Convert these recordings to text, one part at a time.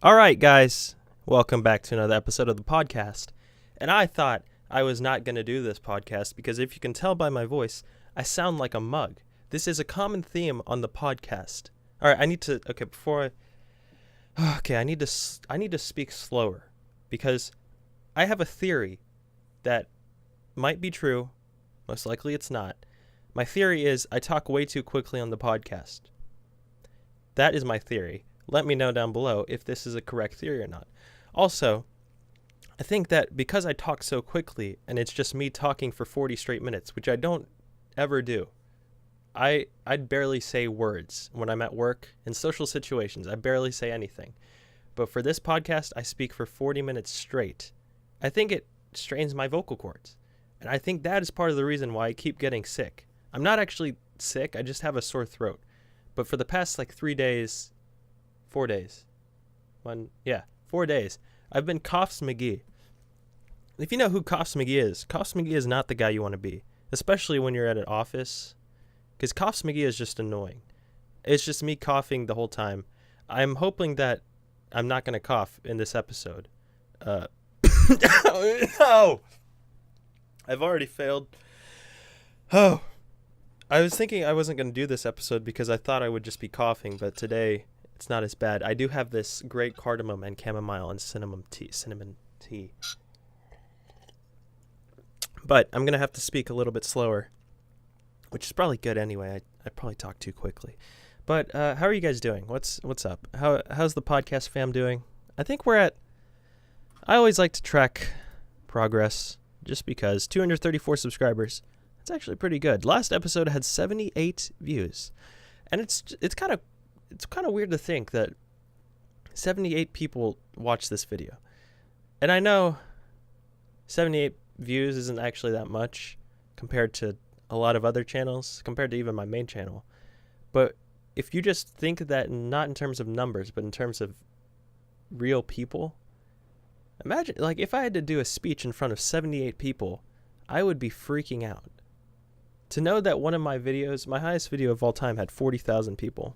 All right, guys, welcome back to another episode of the podcast. And I thought I was not going to do this podcast because if you can tell by my voice, I sound like a mug. This is a common theme on the podcast. All right, I need to I need to speak slower because I have a theory that might be true, most likely it's not. My theory is I talk way too quickly on the podcast. That is my theory. Let me know down below if this is a correct theory or not. Also, I think that because I talk so quickly and it's just me talking for 40 straight minutes, which I don't ever do. I'd barely say words when I'm at work in social situations. I barely say anything. But for this podcast, I speak for 40 minutes straight. I think it strains my vocal cords. And I think that is part of the reason why I keep getting sick. I'm not actually sick, I just have a sore throat. But for the past 4 days, 4 days, 4 days, I've been Coughs McGee. If you know who Coughs McGee is not the guy you want to be, especially when you're at an office, because Coughs McGee is just annoying. It's just me coughing the whole time. I'm hoping that I'm not going to cough in this episode. No! I've already failed. Oh, I was thinking I wasn't going to do this episode because I thought I would just be coughing, but today it's not as bad. I do have this great cardamom and chamomile and cinnamon tea. But I'm going to have to speak a little bit slower, which is probably good anyway. I probably talk too quickly. But how are you guys doing? What's up? How's the podcast fam doing? I think I always like to track progress just because 234 subscribers. It's actually pretty good. Last episode had 78 views. And it's kind of weird to think that 78 people watch this video. And I know 78 views isn't actually that much compared to a lot of other channels, compared to even my main channel. But if you just think that not in terms of numbers, but in terms of real people, imagine, if I had to do a speech in front of 78 people, I would be freaking out. To know that one of my videos, my highest video of all time, had 40,000 people.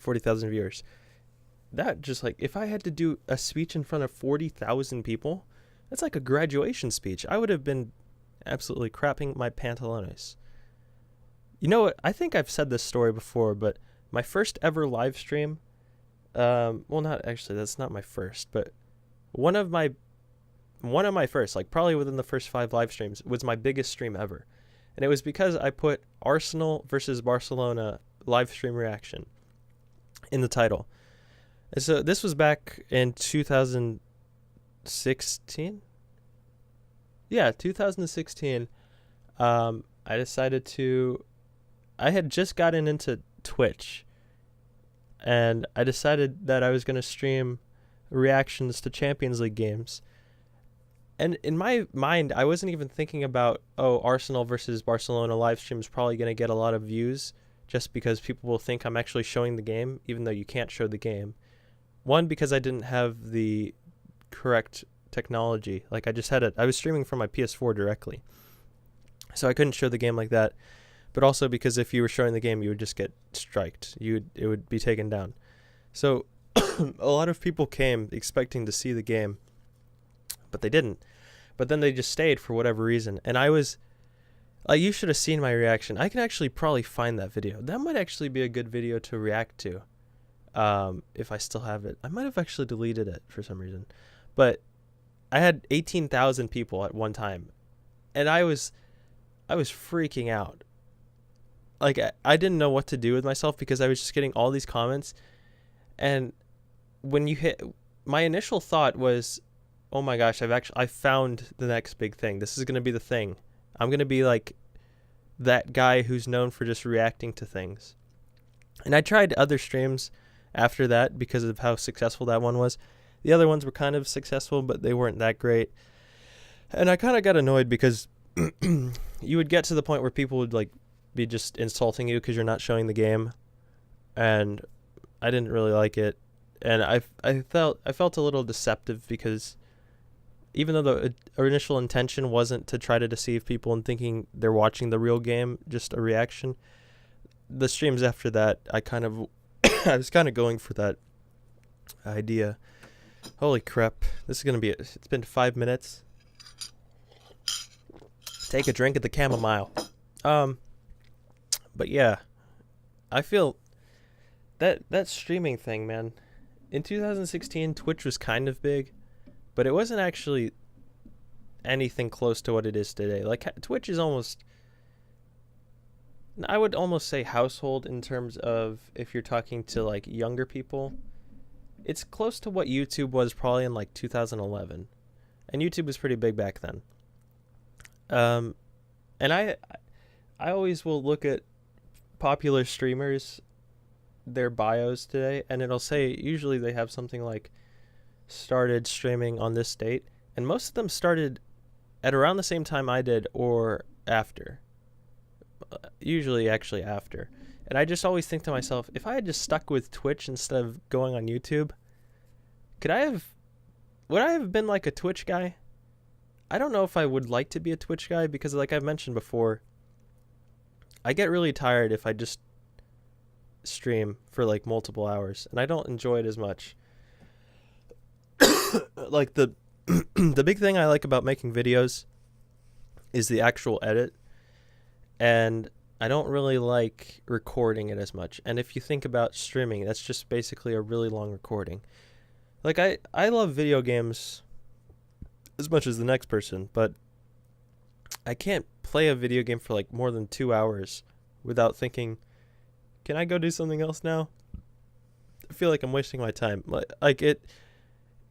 40,000 viewers. That just if I had to do a speech in front of 40,000 people, that's like a graduation speech. I would have been absolutely crapping my pantalones. You know what? I think I've said this story before, but my first ever live stream, not actually, that's not my first, but one of my first, probably within the first 5 live streams, was my biggest stream ever. And it was because I put Arsenal versus Barcelona live stream reaction in the title. And so this was back in 2016. Yeah, 2016. I had just gotten into Twitch, and I decided that I was going to stream reactions to Champions League games. And in my mind, I wasn't even thinking about, Arsenal versus Barcelona live stream is probably going to get a lot of views just because people will think I'm actually showing the game, even though you can't show the game. One, because I didn't have the correct technology. I was streaming from my PS4 directly, so I couldn't show the game like that. But also because if you were showing the game, you would just get striked. It would be taken down. So a lot of people came expecting to see the game, but they didn't. But then they just stayed for whatever reason. And I was you should have seen my reaction. I can actually probably find that video. That might actually be a good video to react to. If I still have it. I might have actually deleted it for some reason. But I had 18,000 people at one time. And I was freaking out. I didn't know what to do with myself because I was just getting all these comments. And when you hit, my initial thought was, oh my gosh, I found the next big thing. This is going to be the thing. I'm going to be like that guy who's known for just reacting to things. And I tried other streams after that because of how successful that one was. The other ones were kind of successful, but they weren't that great. And I kind of got annoyed because you would get to the point where people would be just insulting you because you're not showing the game. And I didn't really like it. And I felt a little deceptive because even though the initial intention wasn't to try to deceive people and thinking they're watching the real game, just a reaction, the streams after that, I was kind of going for that idea. Holy crap. This is going to be it. It's been 5 minutes. Take a drink of the chamomile. But yeah, I feel that streaming thing, man. In 2016, Twitch was kind of big, but it wasn't actually anything close to what it is today. Like, Twitch is almost, I would almost say household in terms of if you're talking to like younger people. It's close to what YouTube was probably in like 2011, and YouTube was pretty big back then. And I always will look at popular streamers, their bios today, and it'll say usually they have something like started streaming on this date, and most of them started at around the same time I did or after. Usually actually after. And I just always think to myself, if I had just stuck with Twitch instead of going on YouTube, would I have been like a Twitch guy? I don't know if I would like to be a Twitch guy because, like I've mentioned before, I get really tired if I just stream for like multiple hours, and I don't enjoy it as much. Like the big thing I like about making videos is the actual edit, and I don't really like recording it as much. And if you think about streaming, that's just basically a really long recording. Like I love video games as much as the next person, but I can't play a video game for like more than 2 hours without thinking, can I go do something else now? I feel like I'm wasting my time. Like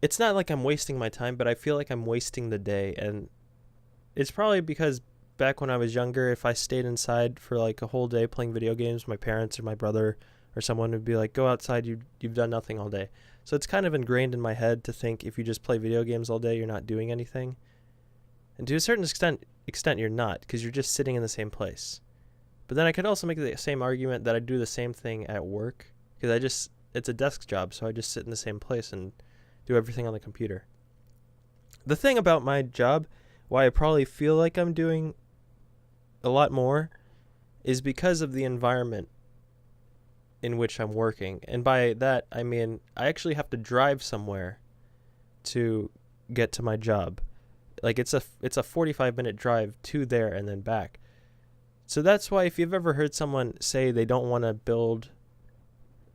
it's not like I'm wasting my time, but I feel like I'm wasting the day. And it's probably because back when I was younger, if I stayed inside for like a whole day playing video games, my parents or my brother or someone would be like, go outside, you've done nothing all day. So it's kind of ingrained in my head to think if you just play video games all day, you're not doing anything. And to a certain extent you're not, because you're just sitting in the same place. But then I could also make the same argument that I do the same thing at work, because it's a desk job, so I just sit in the same place and do everything on the computer. The thing about my job, why I probably feel like I'm doing a lot more, is because of the environment in which I'm working. And by that, I mean I actually have to drive somewhere to get to my job. Like it's a 45-minute drive to there and then back. So that's why if you've ever heard someone say they don't want to build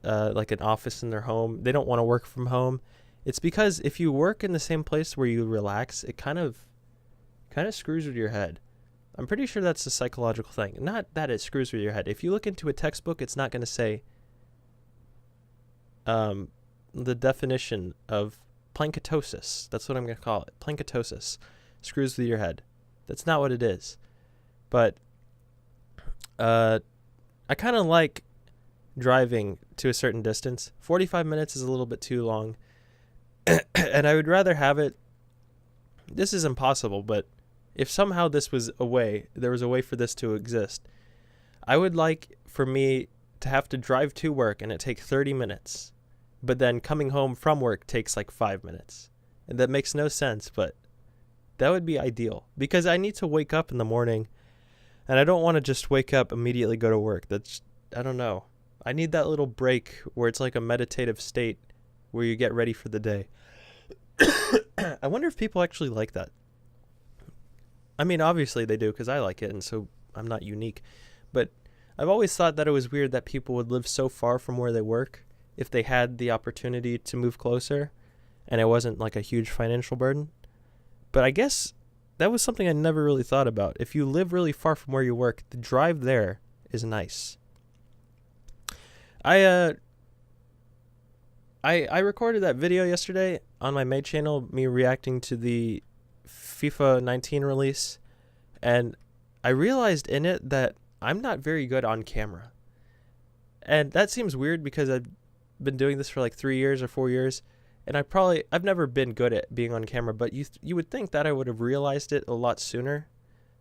like an office in their home, they don't want to work from home, it's because if you work in the same place where you relax, it kind of screws with your head. I'm pretty sure that's a psychological thing. Not that it screws with your head. If you look into a textbook, it's not going to say the definition of planketosis. That's what I'm going to call it. Planketosis. Screws with your head. That's not what it is. But I kind of like driving to a certain distance. 45 minutes is a little bit too long. And I would rather have it. This is impossible, but if somehow there was a way for this to exist, I would like for me to have to drive to work and it take 30 minutes, but then coming home from work takes like 5 minutes. And that makes no sense, but that would be ideal, because I need to wake up in the morning and I don't want to just wake up immediately go to work. I don't know. I need that little break where it's like a meditative state where you get ready for the day. I wonder if people actually like that. I mean, obviously they do, because I like it, and so I'm not unique. But I've always thought that it was weird that people would live so far from where they work if they had the opportunity to move closer and it wasn't like a huge financial burden. But I guess that was something I never really thought about. If you live really far from where you work, the drive there is nice. I recorded that video yesterday on my main channel, me reacting to the FIFA 19 release, and I realized in it that I'm not very good on camera. And that seems weird because I've been doing this for like 3 years or 4 years, and I've never been good at being on camera, but you would think that I would have realized it a lot sooner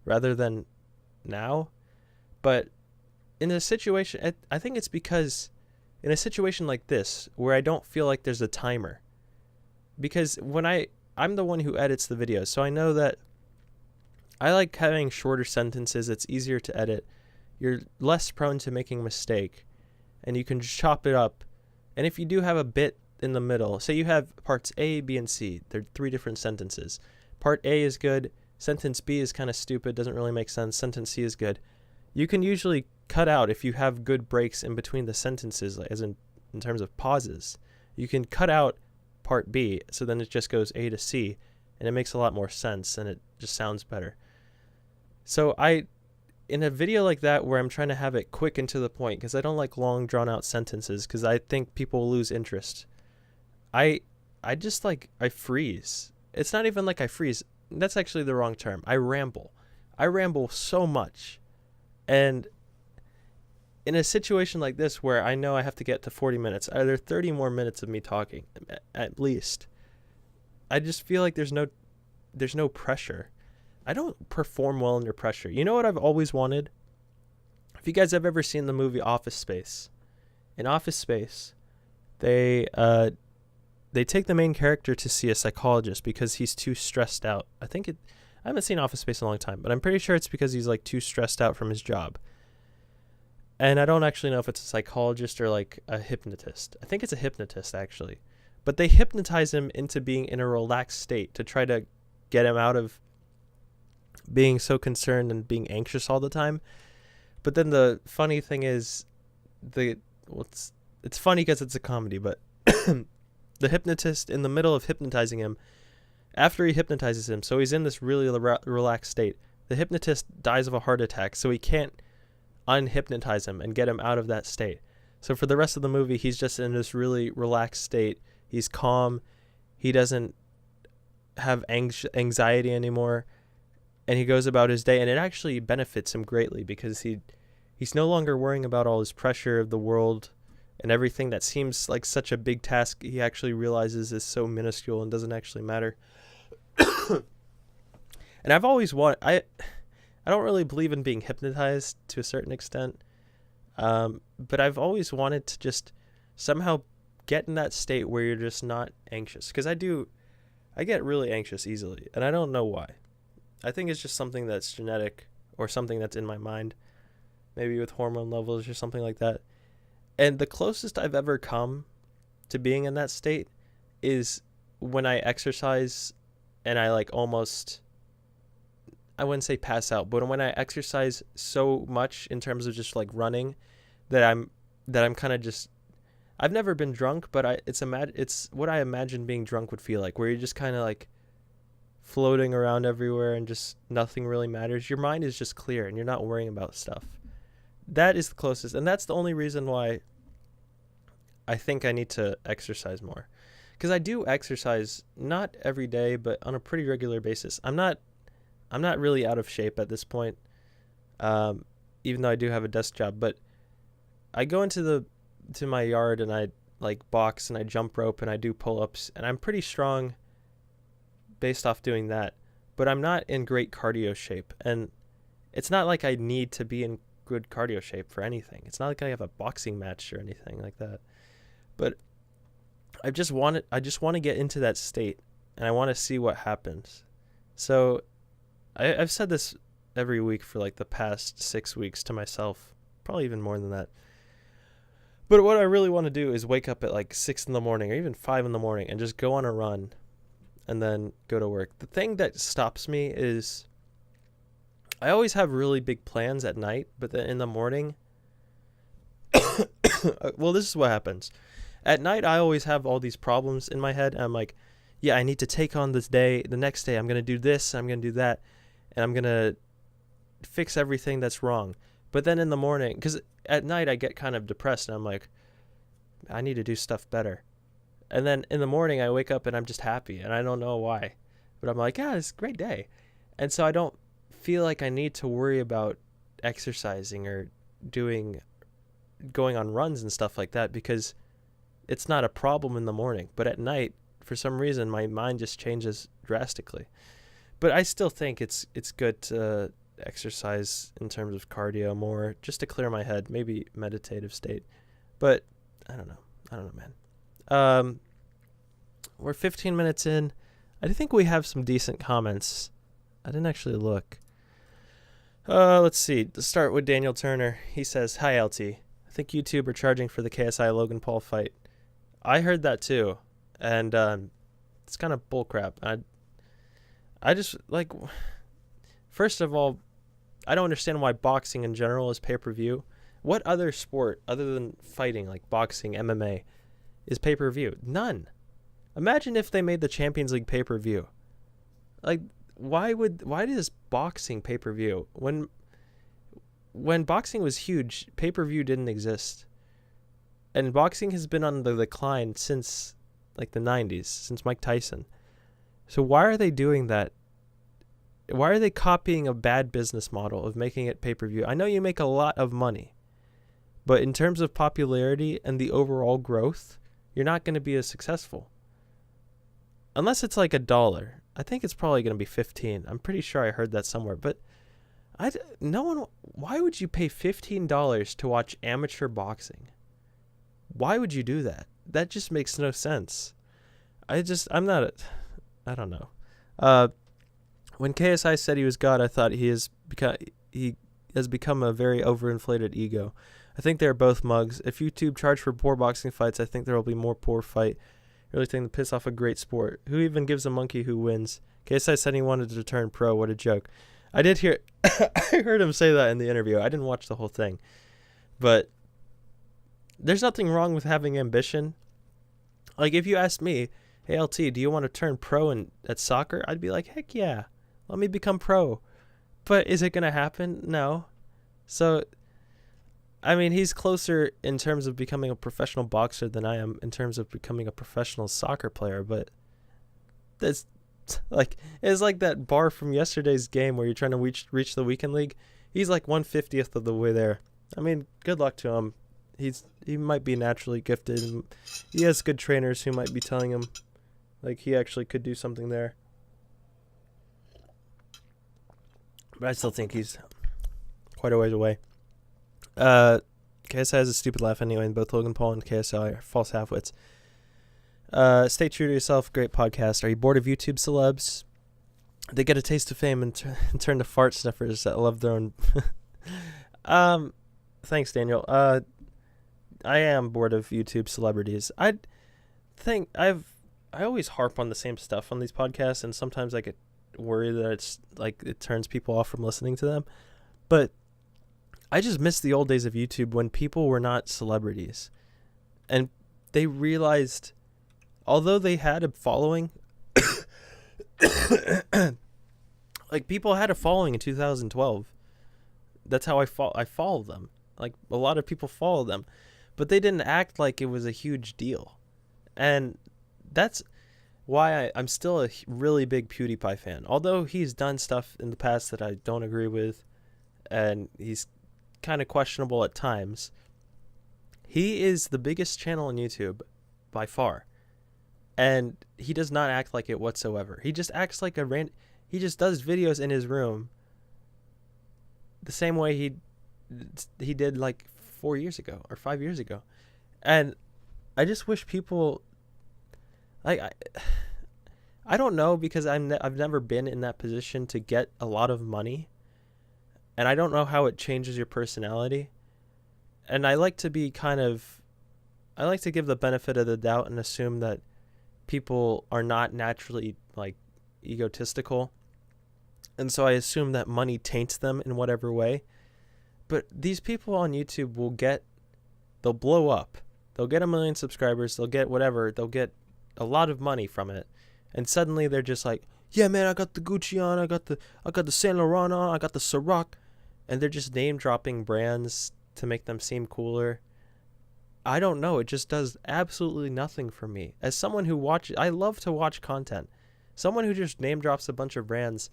rather than now. But in a situation, I think it's because in a situation like this where I don't feel like there's a timer, because when I'm the one who edits the videos, so I know that I like having shorter sentences. It's easier to edit. You're less prone to making a mistake, and you can just chop it up. And if you do have a bit in the middle. Say you have parts A, B, and C. They're 3 different sentences. Part A is good. Sentence B is kind of stupid, doesn't really make sense. Sentence C is good. You can usually cut out, if you have good breaks in between the sentences, as in terms of pauses, you can cut out part B, so then it just goes A to C, and it makes a lot more sense, and it just sounds better. So in a video like that where I'm trying to have it quick and to the point, because I don't like long drawn out sentences, because I think people will lose interest, I just I freeze. It's not even like I freeze. That's actually the wrong term. I ramble. I ramble so much. And in a situation like this where I know I have to get to 40 minutes, are there 30 more minutes of me talking at least? I just feel like there's no pressure. I don't perform well under pressure. You know what I've always wanted? If you guys have ever seen the movie Office Space, in Office Space, they take the main character to see a psychologist because he's too stressed out. I haven't seen Office Space in a long time, but I'm pretty sure it's because he's too stressed out from his job. And I don't actually know if it's a psychologist or a hypnotist. I think it's a hypnotist, actually. But they hypnotize him into being in a relaxed state to try to get him out of being so concerned and being anxious all the time. But then the funny thing is, it's funny because it's a comedy, but the hypnotist, in the middle of hypnotizing him, after he hypnotizes him, so he's in this really relaxed state, the hypnotist dies of a heart attack, so he can't unhypnotize him and get him out of that state. So for the rest of the movie, he's just in this really relaxed state. He's calm. He doesn't have anxiety anymore. And he goes about his day, and it actually benefits him greatly because he's no longer worrying about all his pressure of the world and everything that seems like such a big task. He actually realizes is so minuscule and doesn't actually matter. And I've always I don't really believe in being hypnotized to a certain extent, but I've always wanted to just somehow get in that state where you're just not anxious, because I get really anxious easily, and I don't know why. I think it's just something that's genetic or something that's in my mind, maybe with hormone levels or something like that. And the closest I've ever come to being in that state is when I exercise and I almost, I wouldn't say pass out, but when I exercise so much in terms of just running that I'm kind of just, I've never been drunk, but it's what I imagine being drunk would feel like, where you're just kind of floating around everywhere and just nothing really matters. Your mind is just clear and you're not worrying about stuff. That is the closest, and that's the only reason why I think I need to exercise more. Because I do exercise, not every day, but on a pretty regular basis. I'm not really out of shape at this point, even though I do have a desk job. But I go into my yard and I box and I jump rope and I do pull-ups, and I'm pretty strong based off doing that. But I'm not in great cardio shape, and it's not like I need to be in good cardio shape for anything. It's not like I have a boxing match or anything like that. But I just want to get into that state, and I want to see what happens. So I've said this every week for the past 6 weeks to myself, probably even more than that. But what I really want to do is wake up at 6 in the morning or even 5 in the morning and just go on a run and then go to work. The thing that stops me is I always have really big plans at night, but then in the morning, well, this is what happens. At night, I always have all these problems in my head. And I'm like, yeah, I need to take on this day. The next day, I'm going to do this. I'm going to do that. And I'm going to fix everything that's wrong. But then in the morning, because at night, I get kind of depressed. And I'm like, I need to do stuff better. And then in the morning, I wake up and I'm just happy. And I don't know why. But I'm like, yeah, it's a great day. And so I don't feel like I need to worry about exercising or going on runs and stuff like that, because it's not a problem in the morning. But at night, for some reason, my mind just changes drastically. But I still think it's good to exercise in terms of cardio more, just to clear my head, maybe meditative state. But I don't know, man. We're 15 minutes in. I think we have some decent comments. I didn't actually look. Let's see. Let's start with Daniel Turner. He says, "Hi, LT. I think YouTube are charging for the KSI Logan Paul fight. I heard that too, and it's kind of bullcrap. I just like, first of all, I don't understand why boxing in general is pay-per-view. What other sport other than fighting, like boxing, MMA, is pay-per-view? None. Imagine if they made the Champions League pay-per-view. Like, why does boxing pay-per-view? When boxing was huge, pay-per-view didn't exist. And boxing has been on the decline since like the 90s, since Mike Tyson. So why are they doing that? Why are they copying a bad business model of making it pay-per-view? I know you make a lot of money, but in terms of popularity and the overall growth, you're not going to be as successful. Unless it's like $1. I think it's probably going to be 15. I'm pretty sure I heard that somewhere, but why would you pay $15 to watch amateur boxing? Why would you do that? That just makes no sense. I don't know. When KSI said he was God, I thought he has become a very overinflated ego. I think they're both mugs. If YouTube charged for poor boxing fights, I think there will be more poor fight. Really think to piss off a great sport. Who even gives a monkey who wins? KSI said he wanted to turn pro. What a joke. I did hear I heard him say that in the interview. I didn't watch the whole thing. But there's nothing wrong with having ambition. Like, if you asked me, hey, LT, do you want to turn pro at soccer? I'd be like, heck yeah. Let me become pro. But is it going to happen? No. So, I mean, he's closer in terms of becoming a professional boxer than I am in terms of becoming a professional soccer player. But that's like, it's like that bar from yesterday's game where you're trying to reach the weekend league. He's like 1/50th of the way there. I mean, good luck to him. He might be naturally gifted. And he has good trainers who might be telling him, like, he actually could do something there. But I still think he's quite a ways away. KSI has a stupid laugh anyway, and both Logan Paul and KSI are false half-wits. Stay true to yourself. Great podcast. Are you bored of YouTube celebs? They get a taste of fame and turn to fart sniffers that love their own... Thanks, Daniel. I am bored of YouTube celebrities. I always harp on the same stuff on these podcasts, and sometimes I get worried that it's like it turns people off from listening to them. But I just miss the old days of YouTube when people were not celebrities, and they realized, although they had a following, like, people had a following in 2012. That's how I follow them. Like, a lot of people follow them, but they didn't act like it was a huge deal. And that's why I'm still a really big PewDiePie fan. Although he's done stuff in the past that I don't agree with, and he's kind of questionable at times, he is the biggest channel on YouTube by far. And he does not act like it whatsoever. He just acts like he just does videos in his room the same way he did like 4 years ago or 5 years ago. And I just wish people, like, I don't know, because I've never been in that position to get a lot of money, and I don't know how it changes your personality. And I like to give the benefit of the doubt and assume that people are not naturally, like, egotistical, and so I assume that money taints them in whatever way. But these people on YouTube they'll blow up. They'll get 1 million subscribers. They'll get whatever. They'll get a lot of money from it. And suddenly they're just like, yeah, man, I got the Gucci on. I got the Saint Laurent on. I got the Ciroc. And they're just name dropping brands to make them seem cooler. I don't know. It just does absolutely nothing for me. As someone who I love to watch content. Someone who just name drops a bunch of brands,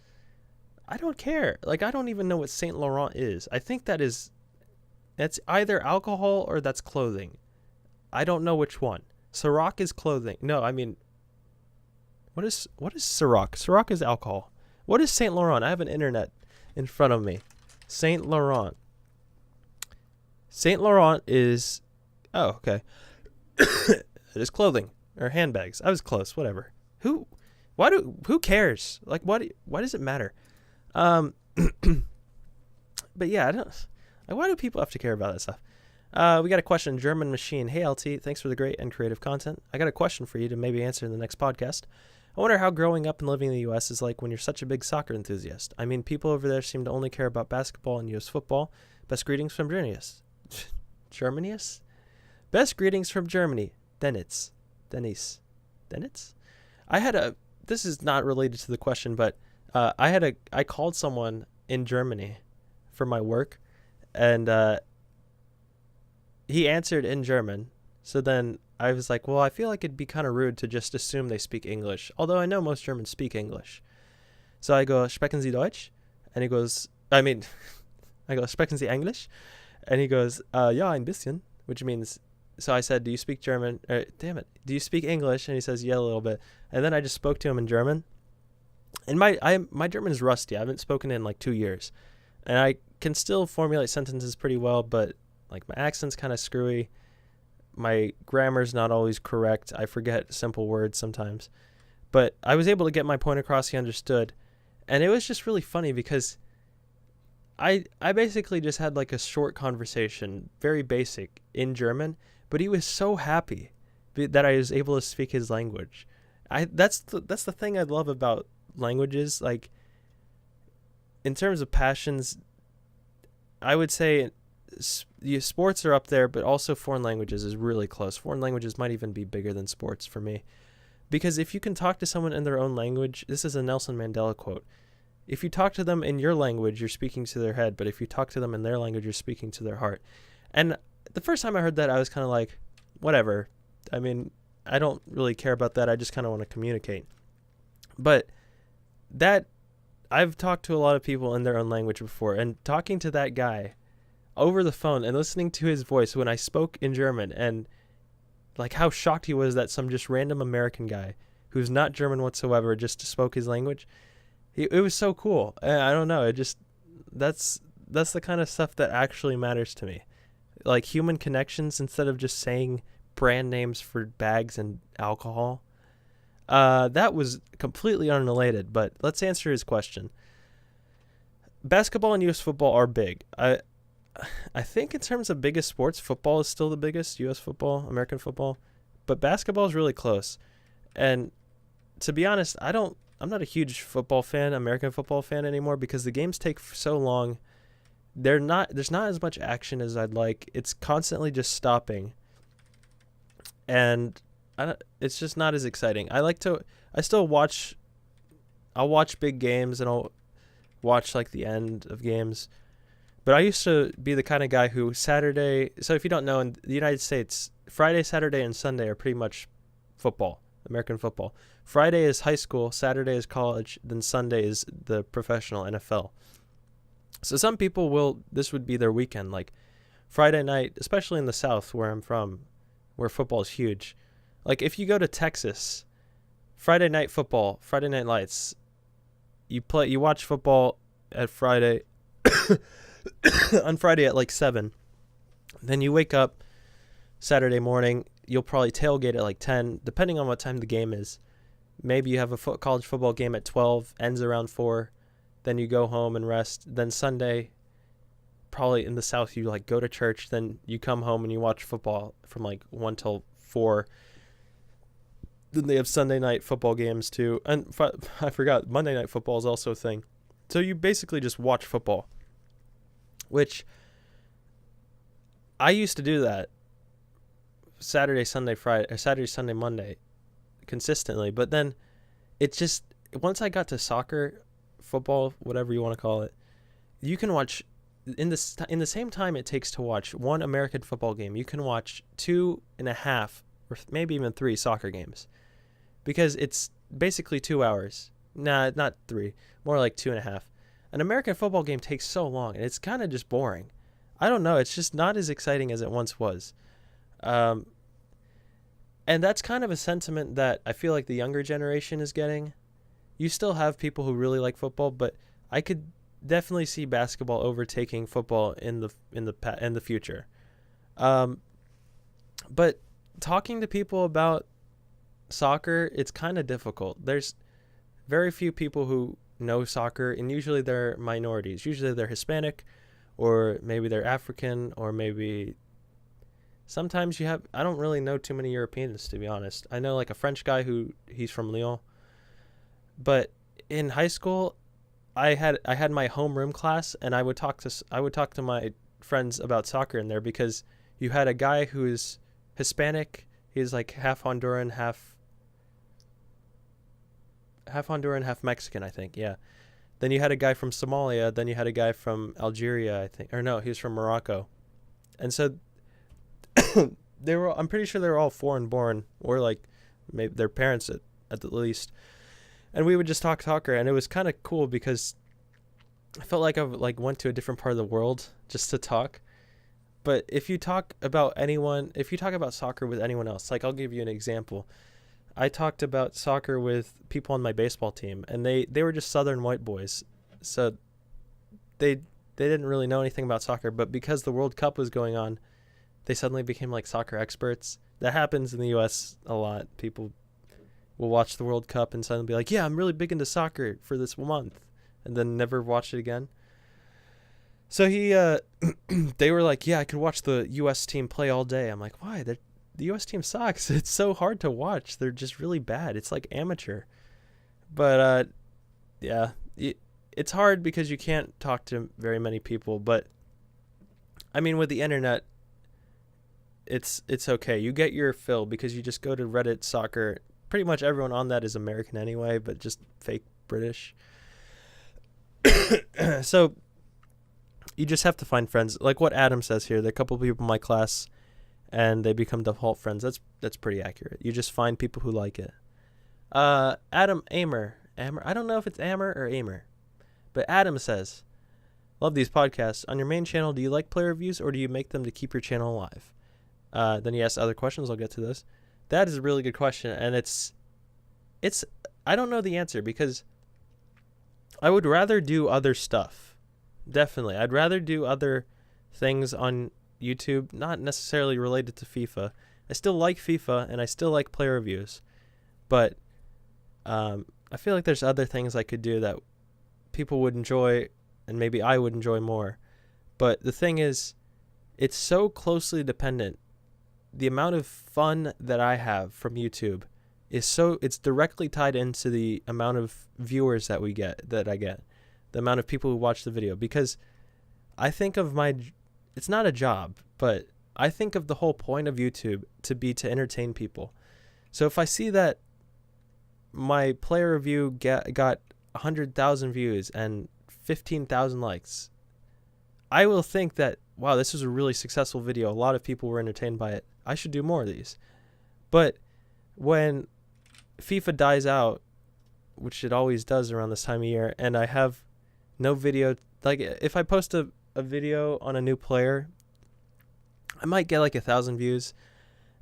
I don't care. Like, I don't even know what Saint Laurent is. I think that's either alcohol or that's clothing. I don't know which one. Ciroc is clothing. No, I mean, what is Ciroc? Ciroc is alcohol. What is Saint Laurent? I have an internet in front of me. Saint Laurent. Saint Laurent is... Oh, okay. It is clothing or handbags. I was close. Whatever. Who cares? Like, why does it matter? But yeah, I don't. Like, why do people have to care about that stuff? We got a question, German Machine. Hey, LT, thanks for the great and creative content. I got a question for you to maybe answer in the next podcast. I wonder how growing up and living in the U.S. is like when you're such a big soccer enthusiast. I mean, people over there seem to only care about basketball and U.S. football. Best greetings from Germanius. Germanius? Best greetings from Germany. Denitz. I had a, this is not related to the question, but I called someone in Germany for my work, and he answered in German. So then I was like, well, I feel like it'd be kind of rude to just assume they speak English, although I know most Germans speak English. So I go, sprechen Sie Deutsch? And he goes, I go, sprechen Sie English? And he goes, ja, ein bisschen, which means, so I said, do you speak German? Do you speak English? And he says, yeah, a little bit. And then I just spoke to him in German. And my German is rusty. I haven't spoken in like 2 years. And I can still formulate sentences pretty well, but like my accent's kind of screwy. My grammar's not always correct. I forget simple words sometimes. But I was able to get my point across. He understood. And it was just really funny because I basically just had like a short conversation, very basic, in German, but he was so happy that I was able to speak his language. That's the thing I love about languages. Like, in terms of passions, I would say sports are up there, but also foreign languages is really close. Foreign languages might even be bigger than sports for me. Because if you can talk to someone in their own language, this is a Nelson Mandela quote. If you talk to them in your language, you're speaking to their head. But if you talk to them in their language, you're speaking to their heart. And the first time I heard that, I was kind of like, whatever. I mean, I don't really care about that. I just kind of want to communicate. But that, I've talked to a lot of people in their own language before. And talking to that guy over the phone and listening to his voice when I spoke in German, and like how shocked he was that some just random American guy who's not German whatsoever just spoke his language. It was so cool. I don't know. It just, that's the kind of stuff that actually matters to me. Like human connections instead of just saying brand names for bags and alcohol. That was completely unrelated, but let's answer his question. Basketball and U.S. football are big. I think in terms of biggest sports, football is still the biggest, U.S. football, American football, but basketball is really close. And to be honest, I'm not a huge football fan, American football fan anymore, because the games take so long. There's not as much action as I'd like. It's constantly just stopping. And it's just not as exciting. I'll watch big games and I'll watch like the end of games. But I used to be the kind of guy who Saturday, so if you don't know, in the United States, Friday, Saturday, and Sunday are pretty much football, American football. Friday is high school, Saturday is college, then Sunday is the professional NFL. So some people this would be their weekend, like Friday night, especially in the South where I'm from, where football is huge. Like if you go to Texas, Friday night football, Friday night lights, you watch football at Friday, on Friday at like 7. Then you wake up Saturday morning, you'll probably tailgate at like 10, depending on what time the game is. Maybe you have a college football game at 12, ends around 4. Then you go home and rest. Then Sunday, probably in the South, you like go to church. Then you come home and you watch football from like 1 till 4. Then they have Sunday night football games too. And I forgot, Monday night football is also a thing. So you basically just watch football, which I used to do that Saturday, Sunday, Monday consistently. But then it just, once I got to soccer, football, whatever you want to call it, you can watch in the same time it takes to watch one American football game, you can watch 2.5 or maybe even 3 soccer games, because it's basically 2 hours. Nah, not 3, more like 2.5. An American football game takes so long, and it's kind of just boring. I don't know. It's just not as exciting as it once was. And that's kind of a sentiment that I feel like the younger generation is getting. You still have people who really like football, but I could definitely see basketball overtaking football in the future. But talking to people about soccer, it's kind of difficult. There's very few people who know soccer, and usually they're minorities. Usually they're Hispanic, or maybe they're African, or maybe sometimes I don't really know too many Europeans, to be honest. I know like a French guy he's from Lyon. But in high school, I had my homeroom class, and I would talk to my friends about soccer in there, because you had a guy who's Hispanic. He's like half Honduran, half Mexican, I think. Yeah. Then you had a guy from Somalia. Then you had a guy from Algeria, I think. Or no, he was from Morocco. And so I'm pretty sure they were all foreign born, or like maybe their parents at the least. And we would just talk soccer, and it was kind of cool because I felt like I went to a different part of the world just to talk. But if you talk about soccer with anyone else, like I'll give you an example. I talked about soccer with people on my baseball team, and they were just Southern white boys. So they didn't really know anything about soccer, but because the World Cup was going on, they suddenly became like soccer experts. That happens in the US a lot. People will watch the World Cup and suddenly be like, yeah, I'm really big into soccer for this month, and then never watch it again. So they were like, yeah, I could watch the US team play all day. I'm like, why? The US team sucks. It's so hard to watch. They're just really bad. It's like amateur. But yeah, it's hard because you can't talk to very many people. But I mean, with the internet, it's okay. You get your fill because you just go to Reddit soccer. Pretty much everyone on that is American anyway, but just fake British. So you just have to find friends. Like what Adam says here, there are a couple of people in my class, and they become default friends. That's pretty accurate. You just find people who like it. Adam Amer. I don't know if it's Amer or Amer. But Adam says, love these podcasts. On your main channel, do you like player reviews, or do you make them to keep your channel alive? Then he asks other questions. I'll get to this. That is a really good question, and it's I don't know the answer, because I would rather do other stuff. Definitely. I'd rather do other things on YouTube, not necessarily related to FIFA. I still like FIFA, and I still like player reviews, but I feel like there's other things I could do that people would enjoy, and maybe I would enjoy more. But the thing is, it's so closely dependent. The amount of fun that I have from YouTube it's directly tied into the amount of viewers that I get, the amount of people who watch the video, because I think of it's not a job, but I think of the whole point of YouTube to be to entertain people. So if I see that my player review got 100,000 views and 15,000 likes, I will think that, wow, this was a really successful video. A lot of people were entertained by it. I should do more of these. But when FIFA dies out, which it always does around this time of year, and I have no video, like if I post a video on a new player, I might get like 1,000 views,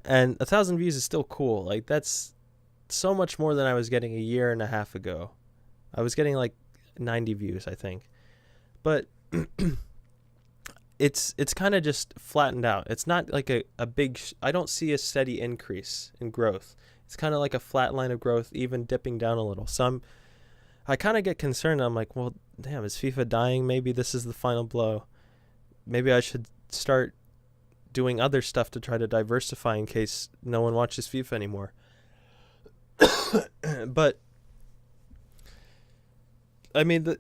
and 1,000 views is still cool. Like that's so much more than I was getting a year and a half ago. I was getting like 90 views, I think. But it's kind of just flattened out. It's not like a big I don't see a steady increase in growth. It's kind of like a flat line of growth, even dipping down a little. So I kind of get concerned. I'm like, well, damn, is FIFA dying? Maybe this is the final blow. Maybe I should start doing other stuff to try to diversify in case no one watches FIFA anymore. But I mean, that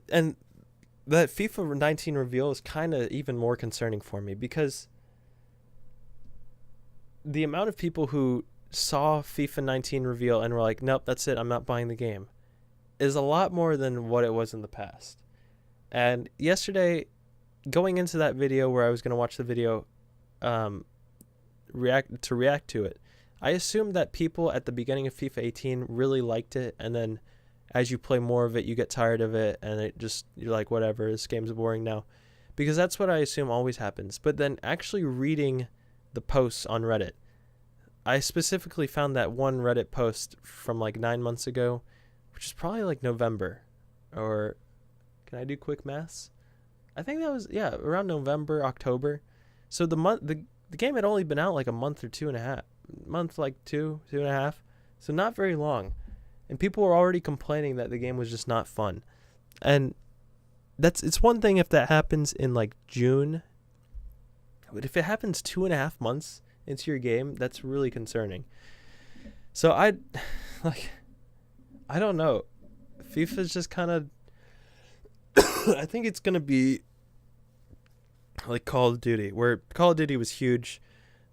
FIFA 19 reveal is kind of even more concerning for me, because the amount of people who saw FIFA 19 reveal and were like, nope, that's it, I'm not buying the game, is a lot more than what it was in the past. And yesterday, going into that video where I was going to watch the video, react to it, I assumed that people at the beginning of FIFA 18 really liked it, and then as you play more of it, you get tired of it, and you're like, whatever, this game's boring now. Because that's what I assume always happens. But then actually reading the posts on Reddit, I specifically found that one Reddit post from like 9 months ago, which is probably like November, or can I do quick maths? I think that was, yeah, around November, October. So the game had only been out like a month or 2.5 months, like two and a half. So not very long. And people were already complaining that the game was just not fun. And it's one thing if that happens in like June, but if it happens 2.5 months into your game, that's really concerning. So I don't know. FIFA's just kind of I think it's going to be like Call of Duty, where Call of Duty was huge.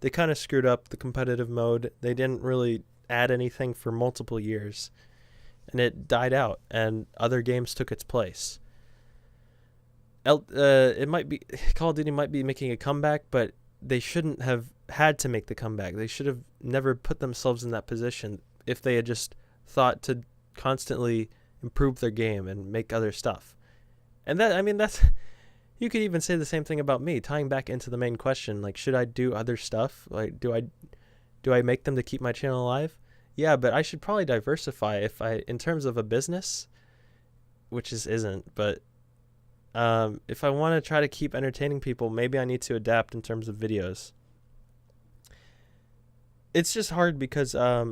They kind of screwed up the competitive mode. They didn't really add anything for multiple years, and it died out, and other games took its place. It might be Call of Duty might be making a comeback, but they shouldn't have had to make the comeback. They should have never put themselves in that position if they had just thought to constantly improve their game and make other stuff. And that's you could even say the same thing about me, tying back into the main question, like, should I do other stuff? Like, do I make them to keep my channel alive? Yeah, but I should probably diversify in terms of a business, which isn't, but if I want to try to keep entertaining people, maybe I need to adapt in terms of videos. It's just hard because I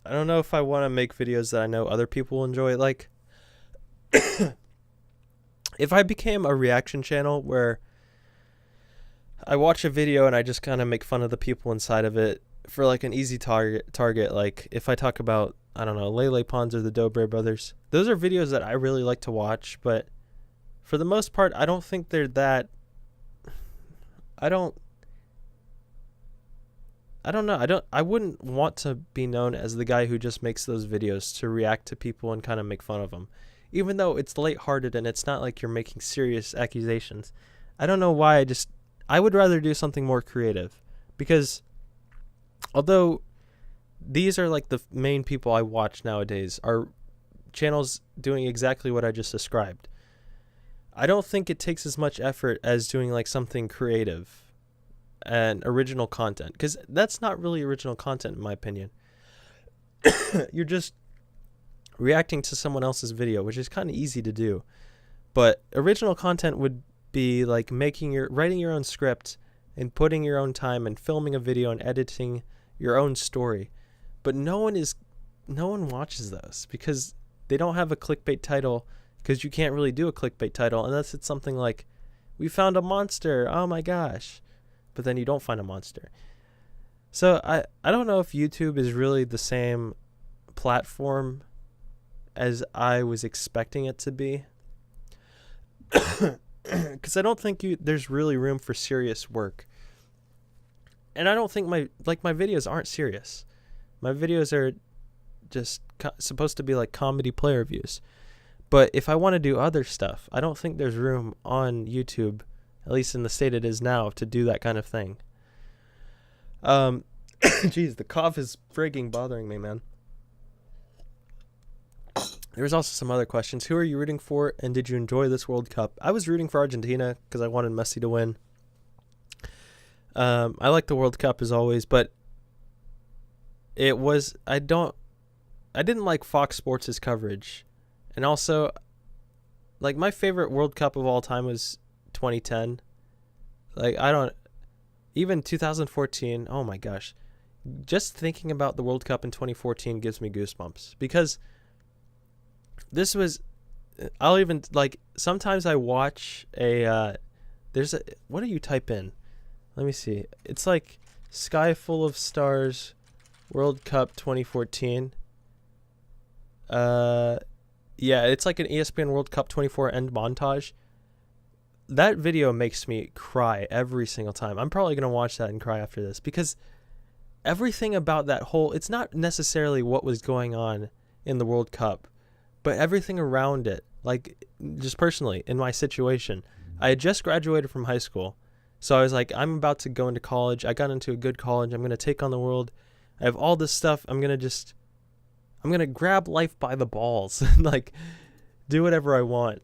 don't know if I want to make videos that I know other people will enjoy. Like, if I became a reaction channel where I watch a video and I just kind of make fun of the people inside of it for like an easy target, like if I talk about, I don't know, Lele Pons or the Dobre brothers, those are videos that I really like to watch, but for the most part, I don't think they're that, I don't know. I wouldn't want to be known as the guy who just makes those videos to react to people and kind of make fun of them. Even though it's lighthearted and it's not like you're making serious accusations. I don't know why. I would rather do something more creative, because although these are like the main people I watch nowadays, are channels doing exactly what I just described, I don't think it takes as much effort as doing like something creative and original content, because that's not really original content in my opinion. You're just reacting to someone else's video, which is kind of easy to do. But original content would be like writing your own script and putting your own time and filming a video and editing your own story. But no one watches those because they don't have a clickbait title, because you can't really do a clickbait title unless it's something like, we found a monster, oh my gosh. But then you don't find a monster. So I don't know if YouTube is really the same platform as I was expecting it to be, because I don't think there's really room for serious work. And I don't think my videos aren't serious. My videos are just supposed to be like comedy play reviews. But if I want to do other stuff, I don't think there's room on YouTube, at least in the state it is now, to do that kind of thing. Jeez, the cough is frigging bothering me, man. There's also some other questions. Who are you rooting for, and did you enjoy this World Cup? I was rooting for Argentina because I wanted Messi to win. I like the World Cup as always, but I didn't like Fox Sports' coverage. And also, like, my favorite World Cup of all time was 2010. Like, even 2014, oh my gosh. Just thinking about the World Cup in 2014 gives me goosebumps, because sometimes I watch what do you type in? Let me see. It's like Sky Full of Stars World Cup 2014. Yeah, it's like an ESPN World Cup 24 end montage. That video makes me cry every single time. I'm probably going to watch that and cry after this, because everything about that it's not necessarily what was going on in the World Cup, but everything around it. Like, just personally, in my situation, I had just graduated from high school. So I was like, I'm about to go into college. I got into a good college. I'm going to take on the world. I have all this stuff. I'm going to grab life by the balls and like do whatever I want.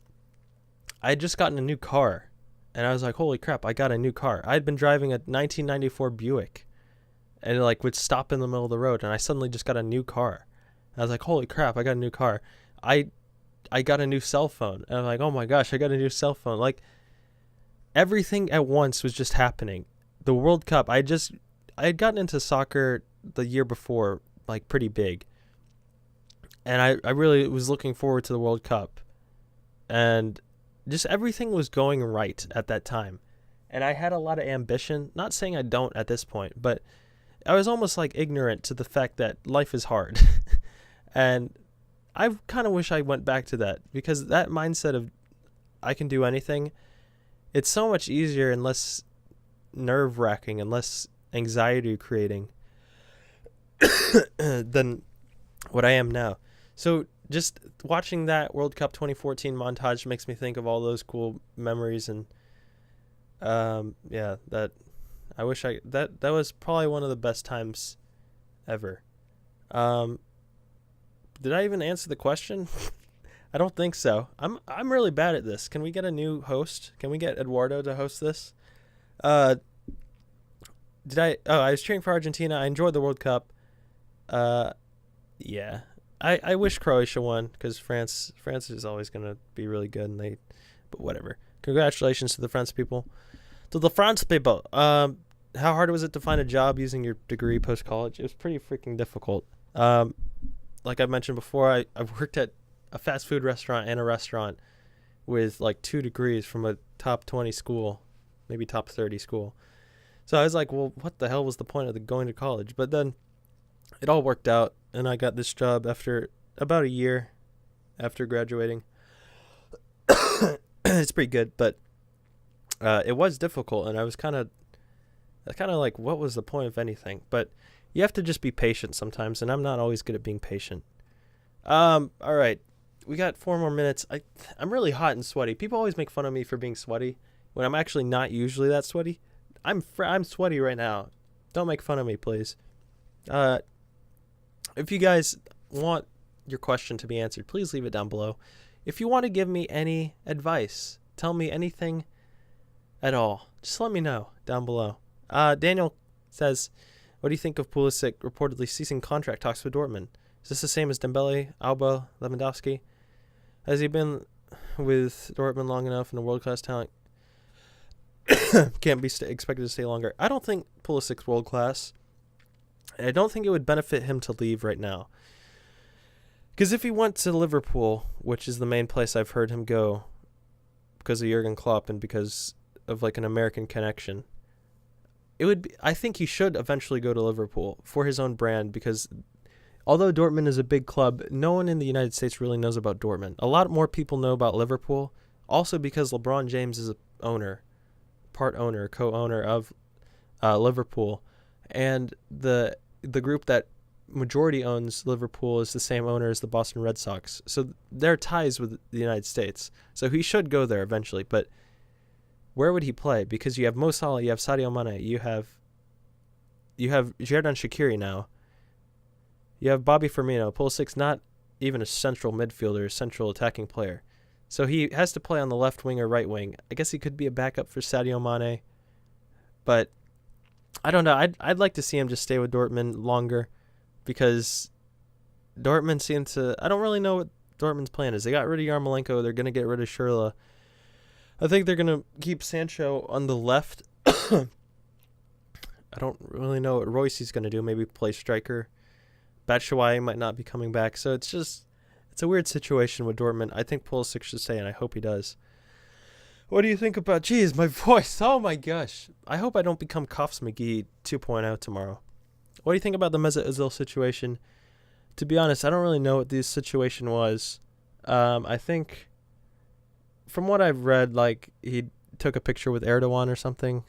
I had just gotten a new car, and I was like, holy crap, I got a new car. I had been driving a 1994 Buick, and it like would stop in the middle of the road, and I suddenly just got a new car. I was like, holy crap, I got a new car. I got a new cell phone, and I'm like, oh my gosh, I got a new cell phone. Like, everything at once was just happening. The World Cup, I had gotten into soccer the year before, like pretty big. And I really was looking forward to the World Cup. And just everything was going right at that time. and I had a lot of ambition. Not saying I don't at this point, but I was almost like ignorant to the fact that life is hard. And I kind of wish I went back to that, because that mindset of I can do anything, it's so much easier and less nerve-wracking and less anxiety creating than what I am now. So just watching that World Cup 2014 montage makes me think of all those cool memories, and that I wish that was probably one of the best times ever. Did I even answer the question? I don't think so. I'm really bad at this. Can we get a new host? Can we get Eduardo to host this? I was cheering for Argentina. I enjoyed the World Cup. Yeah. I wish Croatia won, because France is always going to be really good, but whatever. Congratulations to the France people. To the France people. How hard was it to find a job using your degree post-college? It was pretty freaking difficult. Like I mentioned before, I've worked at a fast food restaurant and a restaurant with like 2 degrees from a top 20 school, maybe top 30 school. So I was like, well, what the hell was the point of going to college? But then it all worked out, and I got this job after about a year after graduating. It's pretty good, but it was difficult, and I was kind of like, what was the point of anything? But you have to just be patient sometimes, and I'm not always good at being patient. All right. We got 4 more minutes. I'm really hot and sweaty. People always make fun of me for being sweaty when I'm actually not usually that sweaty. I'm sweaty right now. Don't make fun of me, please. If you guys want your question to be answered, please leave it down below. If you want to give me any advice, tell me anything at all, just let me know down below. Daniel says, what do you think of Pulisic reportedly ceasing contract talks with Dortmund? Is this the same as Dembele, Alba, Lewandowski? Has he been with Dortmund long enough, and a world-class talent can't be expected to stay longer? I don't think Pulisic's world-class. I don't think it would benefit him to leave right now. Because if he went to Liverpool, which is the main place I've heard him go because of Jurgen Klopp and because of like an American connection, I think he should eventually go to Liverpool for his own brand, because although Dortmund is a big club, no one in the United States really knows about Dortmund. A lot more people know about Liverpool, also because LeBron James is co-owner of Liverpool, and the group that majority owns Liverpool is the same owner as the Boston Red Sox. So their ties with the United States. So he should go there eventually, but where would he play? Because you have Mo Salah, you have Sadio Mane, you have Xherdan Shaqiri now. You have Bobby Firmino. Pulisic's not even a central midfielder, a central attacking player. So he has to play on the left wing or right wing. I guess he could be a backup for Sadio Mane. But I don't know. I'd like to see him just stay with Dortmund longer, because Dortmund seem to... I don't really know what Dortmund's plan is. They got rid of Yarmolenko. They're going to get rid of Schürrle. I think they're going to keep Sancho on the left. I don't really know what Royce's going to do. Maybe play striker. Batshuayi might not be coming back. So it's a weird situation with Dortmund. I think Pulisic should stay, and I hope he does. What do you think about... Jeez, my voice. Oh, my gosh. I hope I don't become Koffs McGee 2.0 tomorrow. What do you think about the Mesut Ozil situation? To be honest, I don't really know what this situation was. I think, from what I've read, like, he took a picture with Erdogan or something.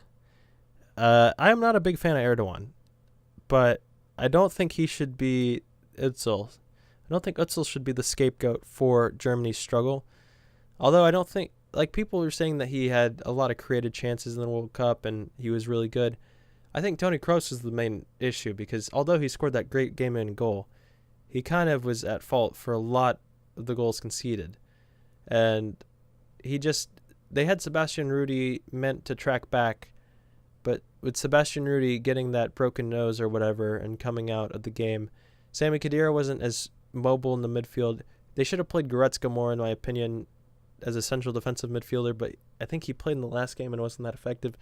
I am not a big fan of Erdogan, but I don't think he should be Özil. I don't think Özil should be the scapegoat for Germany's struggle. Although I don't think... Like, people are saying that he had a lot of created chances in the World Cup and he was really good. I think Toni Kroos is the main issue, because although he scored that great game-winning goal, he kind of was at fault for a lot of the goals conceded. And they had Sebastian Rudy meant to track back, but with Sebastian Rudy getting that broken nose or whatever and coming out of the game, Sami Khedira wasn't as mobile in the midfield. They should have played Goretzka more, in my opinion, as a central defensive midfielder, but I think he played in the last game and wasn't that effective.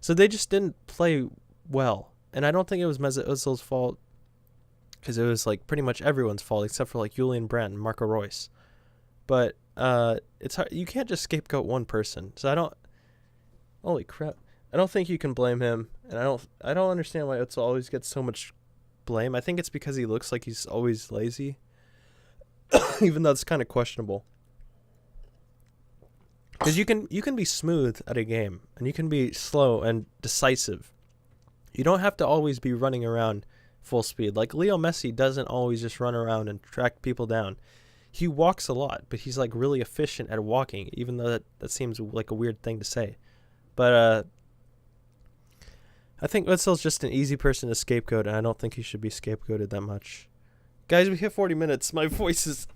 So they just didn't play well. And I don't think it was Mesut Ozil's fault, because it was like pretty much everyone's fault except for like Julian Brandt and Marco Reus. But it's hard. You can't just scapegoat one person. So I don't... Holy crap. don't think you can blame him, and I don't understand why Özil always gets so much blame. I think it's because he looks like he's always lazy, even though it's kind of questionable. Because you can be smooth at a game, and you can be slow and decisive. You don't have to always be running around full speed. Like Leo Messi doesn't always just run around and track people down. He walks a lot, but he's like really efficient at walking, even though that seems like a weird thing to say. But I think Özil's just an easy person to scapegoat, and I don't think he should be scapegoated that much. Guys, we hit 40 minutes. My voice is...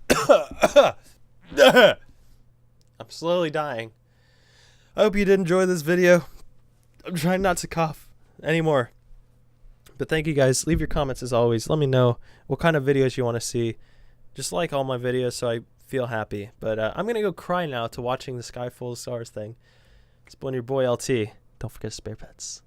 I'm slowly dying. I hope you did enjoy this video. I'm trying not to cough anymore. But thank you guys. Leave your comments as always. Let me know what kind of videos you want to see. Just like all my videos so I feel happy. But I'm going to go cry now to watching the Sky Full of Stars thing. It's been your boy LT. Don't forget to spare pets.